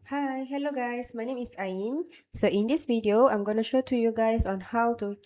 Hi, hello guys, my name is Ain. So in this video, I'm going to show to you guys on how to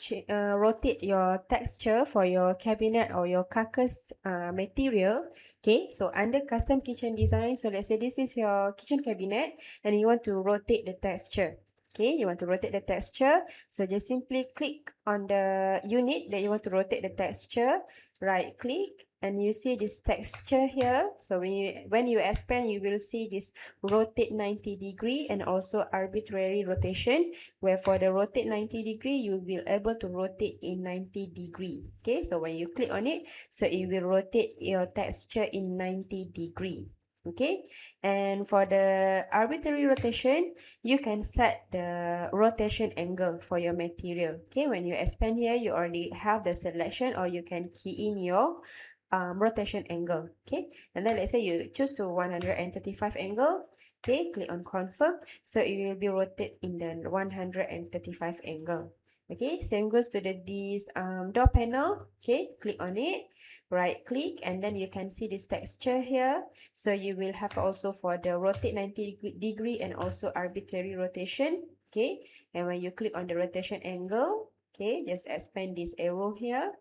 rotate your texture for your cabinet or your carcass material. Okay, so under custom kitchen design, so let's say this is your kitchen cabinet and you want to rotate the texture. Okay, you want to rotate the texture, so just simply click on the unit that you want to rotate the texture, right click, and you see this texture here. So when you expand, you will see this rotate 90 degree and also arbitrary rotation, where for the rotate 90 degree you will able to rotate in 90 degree. Okay, so when you click on it, so it will rotate your texture in 90 degree. Okay, and for the arbitrary rotation, you can set the rotation angle for your material. Okay, when you expand here, you already have the selection, or you can key in your rotation angle. Okay, and then let's say you choose to 135 angle. Okay, click on confirm, so it will be rotate in the 135 angle. Okay, same goes to this door panel. Okay, click on it, right click, and then you can see this texture here. So you will have also for the rotate 90 degree and also arbitrary rotation. Okay, and when you click on the rotation angle, okay, just expand this arrow here.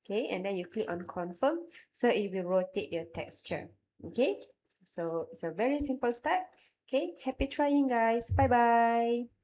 Okay, and then you click on confirm, so it will rotate your texture. Okay, so it's a very simple step. Okay, happy trying guys, bye bye.